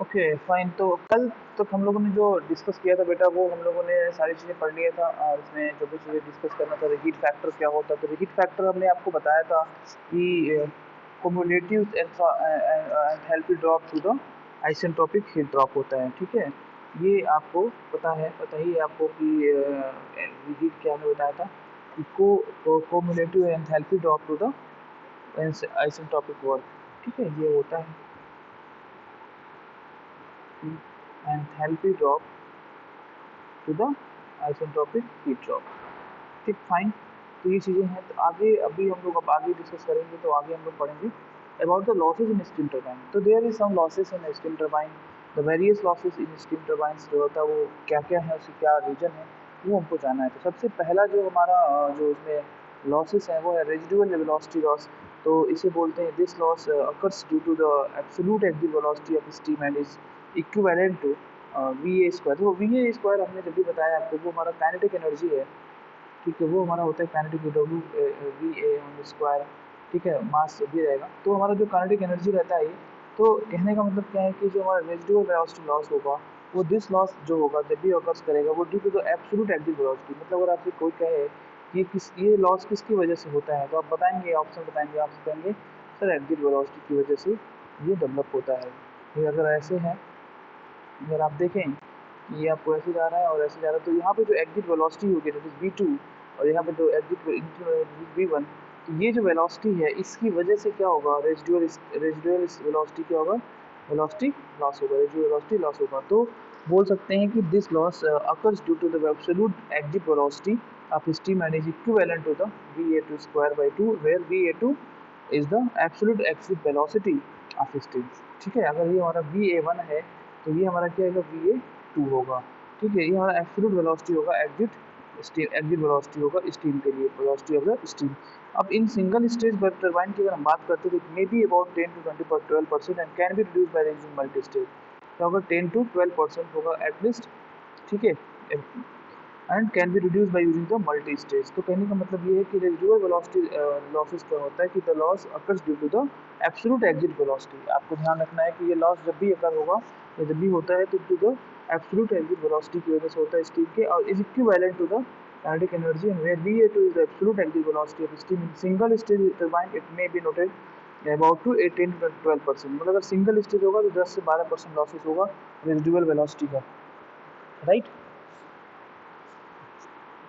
Okay fine. तो कल तक हम लोगों ने जो डिस्कस किया था बेटा, वो हम लोगों ने सारी चीज़ें पढ़ लिया था। इसमें जो भी चीज़ें डिस्कस करना था, हीट फैक्टर क्या होता है। तो हीट फैक्टर हमने आपको बताया था कि cumulative enthalpy drop to the isentropic heat drop होता है। ठीक है, ये आपको पता ही है आपको कि हीट क्या हमने बताया था कि cumulative enthalpy drop to the isentropic work. ठीक है, ये होता है enthalpy drop to the isentropic heat drop. ठीक फाइन। तो ये चीज़ें हैं। तो आगे अभी हम लोग अब आगे डिस्कस करेंगे। तो आगे हम लोग पढ़ेंगे about the losses in steam turbine. तो there is some losses in steam turbine. The various losses in steam turbines जो होता है वो क्या क्या है, उसकी क्या रीजन है, वो हमको जानना है। तो सबसे पहला जो हमारा जो इसमें लॉसेस है वो है रेजिडुअल वेलोसिटी लॉस। तो इसे बोलते हैं this loss occurs due to the absolute exit velocity of steam and is equivalent to V A square. तो वी ए स्क्वायर हमने जब भी बताया आपको, वो हमारा काइनेटिक एनर्जी है। ठीक है, वो हमारा होता है kinetic W V A on square. ठीक है, मास जब भी रहेगा तो हमारा जो काइनेटिक एनर्जी रहता है ये। तो कहने का मतलब क्या है कि जो हमारा रेजिडुअल वेलोसिटी लॉस होगा, वो दिस लॉस जो होगा जब भी ऑकर्स करेगा, वो due to the absolute exit velocity. मतलब अगर आपसे कोई कहे कि ये लॉस किसकी वजह से होता है, तो आप बताएंगे, ऑप्शन बताएंगे, आपसे कहेंगे सर एक्सिट वेलोसिटी की वजह से ये डेवलप होता है। ये अगर ऐसे है, अगर आप देखें कि ये आपको ऐसे जा रहा है और ऐसे जा रहा है, तो यहाँ पे जो एग्जिट वेलोसिटी होगी दैट इज v2, और यहाँ पे जो एग्जिट v1, तो ये जो वेलोसिटी है इसकी वजह से क्या होगा, रेजिडुअल वेलोसिटी क्या होगा, वेलोसिटी लॉस होगा, रेजिडुअल वेलोसिटी लॉस होगा। तो बोल सकते हैं कि this loss occurs due to the absolute exit velocity of steam and is equivalent to the va2 square by 2, where va2 is the absolute exit velocity of steam. ठीक है, अगर ये हमारा va1 है तो ये हमारा क्या होगा, va2 होगा। ठीक है, ये हमारा एब्सोल्यूट वेलोसिटी होगा, एग्जिट वेलोसिटी होगा स्टीम के लिए, वेलोसिटी ऑफ द स्टीम। अब इन सिंगल स्टेज टरबाइन की अगर हम बात करते हैं तो may be about 10 to 12% and can be reduce by using multi stage. तो अगर 10 to 12% होगा एटलीस्ट। ठीक है, and can be reduce by using the multi stage. तो कहने का मतलब ये है कि रेजिडुअल वेलोसिटी लॉसेस क्या होता है कि the loss occurs due to the absolute exit velocity. आपको ध्यान रखना है कि ये लॉस जब भी अकर होगा या जब भी होता है तो due to the absolute exit velocity की वजह से होता है स्टीम के, और is equivalent to the kinetic energy and where va2 is the absolute exit velocity of steam in single stage turbine it may be noted about to 18 to 12%। मतलब अगर single stage होगा तो 10 से 12% लॉसेस होगा residual velocity का, right.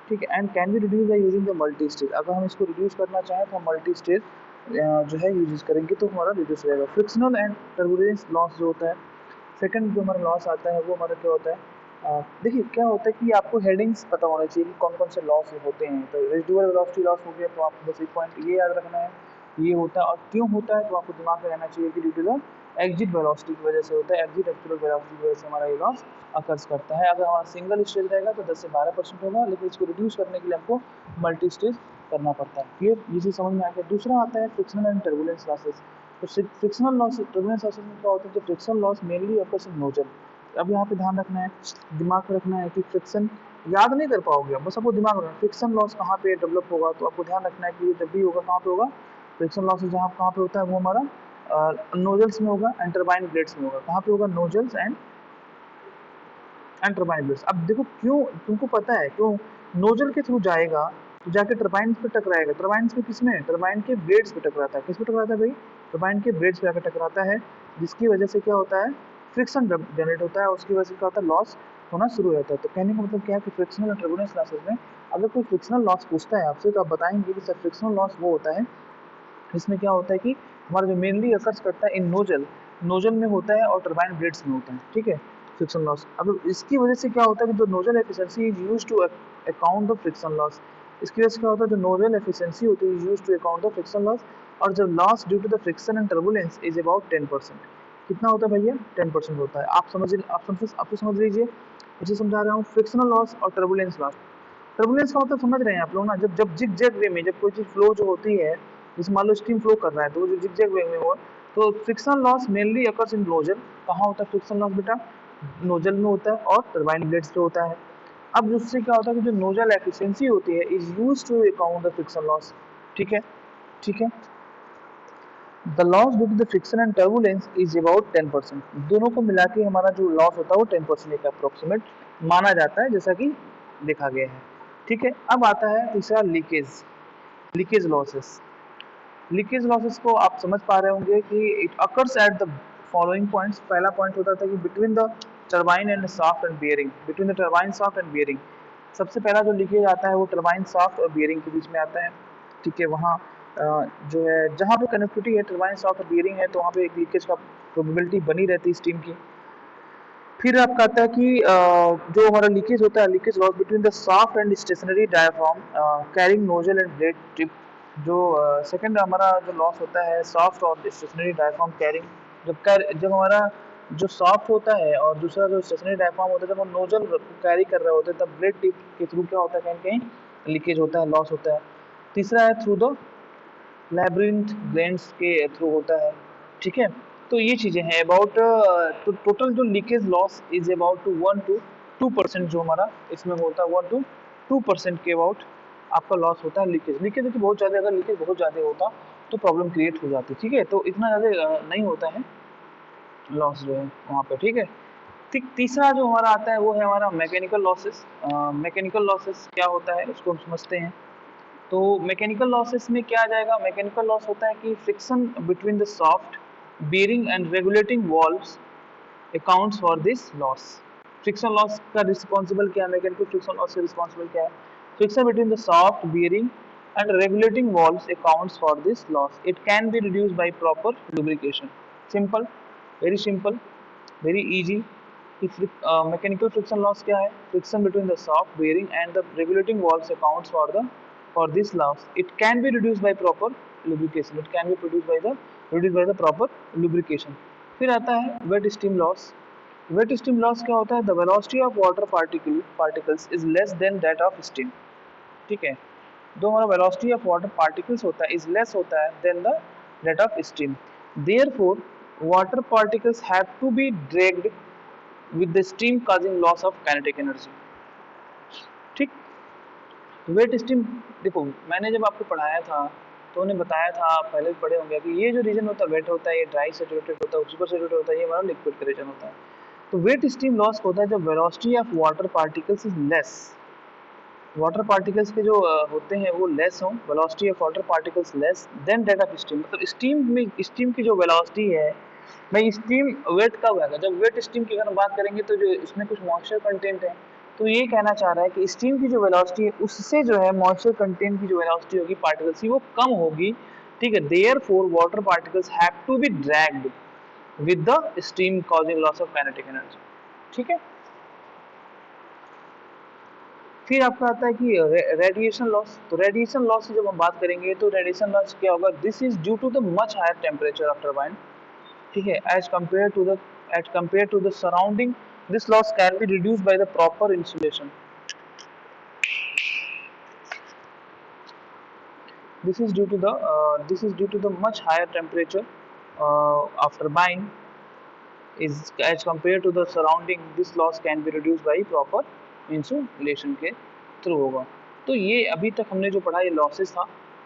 ठीक है, and can be reduce by using the multi stage. अगर हम इसको रिड्यूस करना चाहें तो हम मल्टी स्टेज जो है यूज करेंगे तो हमारा रिड्यूस हो जाएगा। फ्रिक्शनल एंड टर्बुलेंस लॉस जो होता है, सेकंड जो हमारा लॉस आता है वो हमारा क्या होता है, देखिए क्या होता है कि आपको हेडिंग्स पता होना चाहिए कि कौन कौन से लॉस होते हैं। तो रेजिडुअल वेलोसिटी लॉस हो गया तो आपको बस एक पॉइंट ये याद रखना है, ये होता है। और क्यों होता है तो आपको दिमाग में रहना चाहिए कि due to the exit velocity की वजह से होता है, एग्जिट एब्सोल्यूट वेलोसिटी की वजह से हमारा ये लॉस अकर्स करता है। अगर हमारा सिंगल स्टेज रहेगा तो 10 से 12% होगा, लेकिन इसको रिड्यूस करने के लिए हमको मल्टी स्टेज करना पड़ता है। क्लियर, ये चीज़ समझ में आ गया। दूसरा आता है फ्रिक्शनल एंड टर्बुलेंस लॉसेस। तो फ्रिक्शनल लॉस टर्बुलेंस लॉसेस में क्या होता है, तो frictional loss mainly occurs in nozzle. अब यहाँ पे ध्यान रखना है, दिमाग में रखना है कि फ्रिक्शन याद नहीं कर पाओगे, बस आपको दिमाग में रखना है फ्रिक्शन लॉस कहाँ पे डेवलप होगा। तो आपको ध्यान रखना है कि ये जब भी होगा कहाँ पे होगा, फ्रिक्शन लॉस जहाँ कहाँ पे होता है वो हमारा नोजल्स में होगा एंड टरबाइन ब्लेड्स में होगा। कहाँ पे होगा, नोजल्स एंड टरबाइन ब्लेड्स। अब देखो क्यों, तुमको पता है क्यों, नोजल के थ्रू जाएगा तो जाके टरबाइन पे टकराएगा। टरबाइन पे किसमें, टरबाइन के ब्लेड्स पे टकराता है। किस पे टकराता है भाई, टरबाइन के ब्लेड्स पे जाकर टकराता है, जिसकी वजह से क्या होता है, फ्रिक्शन जनरेट होता है। उसकी वजह से क्या होता है, लॉस होना शुरू हो जाता है। तो कहने का मतलब क्या है कि फ्रिक्शनल और टर्बुलेंस लॉसेस में अगर कोई फ्रिक्शनल लॉस पूछता है आपसे तो आप बताएंगे कि सर फ्रिक्शनल लॉस वो होता है, इसमें क्या होता है कि हमारा जो मेनली असर करता है इन नोजल, नोजल में होता है और टरबाइन ब्लेड्स में होता है। ठीक है, फ्रिक्शन लॉस। अब इसकी वजह से क्या होता है कि जो nozzle efficiency is used to account the friction loss, इसकी वजह से क्या होता है, जो नोजल एफिशिएंसी होती है used to account the friction loss. और जो loss due to the friction and turbulence is about 10%। कितना होता है भैया, 10% होता है। आप समझ लीजिए, उसे समझा रहा हूँ, फ्रिक्शनल लॉस और टर्बुलेंस लॉस। टर्बुलेंस का मतलब समझ रहे हैं आप लोग ना, जब जब जिग जैग वे में जब कोई चीज़ फ्लो जो होती है, जैसे मान लो स्टीम फ्लो कर रहा है तो वो जो जिग जैग वे में हो, तो friction loss mainly occurs in nozzle. कहाँ होता है फ्रिक्शन लॉस बेटा, नोजल में होता है और टरबाइन ब्लेड्स पे होता है। अब उससे क्या होता है कि जो नोजल एफिशिएंसी होती है is used to account the friction loss. ठीक है, ठीक है। The loss due to the friction and turbulence is about 10%। दोनों को मिला के हमारा जो लॉस होता है वो 10% एक अप्रोक्सीमेट माना जाता है, जैसा कि देखा गया है। ठीक है, अब आता है तीसरा leakage, leakage losses. Leakage losses को आप समझ पा रहे होंगे कि it occurs at the following points. पहला पॉइंट होता था कि between the turbine and shaft and bearing, between the turbine shaft and bearing. सबसे पहला जो लीकेज आता है वो टरबाइन शाफ्ट और बियरिंग के बीच में आता है। ठीक है, वहाँ जो है जहाँ पे कनेक्टिविटी है टरबाइन शाफ्ट और बियरिंग है, तो वहाँ पे एक लीकेज का प्रोबेबिलिटी बनी रहती है स्टीम की। फिर आपका आता है कि जो हमारा लीकेज होता है, leakage loss between the shaft and stationary diaphragm carrying nozzle and blade tip. जो सेकंड हमारा जो लॉस होता है शाफ्ट और स्टेशनरी डायाफ्राम कैरिंग, जब हमारा जो शाफ्ट होता है और दूसरा जो स्टेशनरी डायाफ्राम होता है, जब वो नोजल कैरी कर रहे होते हैं तब ब्लेड टिप के थ्रू क्या होता है, कहीं कहीं लीकेज होता है, लॉस होता है। तीसरा है थ्रू द लैब्रिंथ ग्लैंड्स के थ्रू होता है। ठीक है, तो ये चीज़ें हैं अबाउट। तो टोटल जो leakage loss is about to 1 to 2% जो हमारा इसमें होता है, 1 to 2% के अबाउट आपका लॉस होता है लीकेज। लीकेज देखिए बहुत ज़्यादा, अगर लीकेज बहुत ज़्यादा होता तो प्रॉब्लम क्रिएट हो जाती। ठीक है, तो इतना ज़्यादा नहीं होता है लॉस जो है वहाँ पे। ठीक है, ठीक। तीसरा जो हमारा आता है वो है हमारा मैकेनिकल लॉसेस। मैकेनिकल लॉसेस क्या होता है उसको हम समझते हैं। तो मैकेनिकल लॉसेस में क्या आ जाएगा, मैकेनिकल लॉस होता है कि friction between the soft bearing and regulating valves accounts for this loss। Friction loss का रिस्पॉन्सिबल क्या है, मैकेनिकल फ्रिक्शन लॉस से रिस्पॉन्सिबल क्या है, friction between the soft bearing and regulating valves accounts for this loss। it can be reduced by proper lubrication। simple, very simple, very easy। Mechanical friction loss क्या है, friction between the soft bearing and the regulating valves accounts for this loss। it can be reduced by proper lubrication। it can be reduced by the proper lubrication। फिर आता है wet steam loss. Wet steam loss क्या होता है, the velocity of water particles is less than that of steam. ठीक है, जो हमारा वेलोसिटी ऑफ वाटर पार्टिकल्स होता है इज लेस होता है than the that of steam. Therefore water particles have to be dragged with the steam causing loss of kinetic energy. ठीक, wet steam देखो मैंने जब आपको पढ़ाया था तो उन्हें बताया था, आप पहले भी पढ़े होंगे कि ये जो रीजन होता है वेट होता है, ये ड्राई सेचुरेटेड होता है, सुपर सेचुरेटेड होता है, ये हमारा लिक्विड का रीजन होता है। तो वेट स्टीम लॉस होता है जब velocity of water particles is less, water particles के जो होते हैं वो लेस हों, velocity of water particles less than that of steam. मतलब स्टीम में स्टीम की जो वेलोसिटी है, भाई स्टीम वेट कब आएगा, जब वेट स्टीम की अगर हम बात करेंगे तो जो इसमें कुछ मॉइस्चर कंटेंट है, तो ये कहना चाह रहा है कि स्टीम की जो वेलोसिटी है उससे जो है मॉइस्चर कंटेंट की जो वेलोसिटी होगी पार्टिकल्स की वो कम होगी। ठीक है, therefore water particles have to be dragged with the steam causing loss of kinetic energy. ठीक है, फिर आपका आता है कि रेडिएशन लॉस। तो रेडिएशन लॉस की जब हम बात करेंगे तो रेडिएशन लॉस क्या होगा, this is due to the much higher temperature of turbine. ठीक है, as compare to the surrounding, this loss can be reduced by the proper insulation. This is due to the much higher temperature of turbine is as compared to the surrounding, this loss can be reduced by proper insulation के through होगा। तो ये अभी तक हमने जो पढ़ा ये लॉसेस था।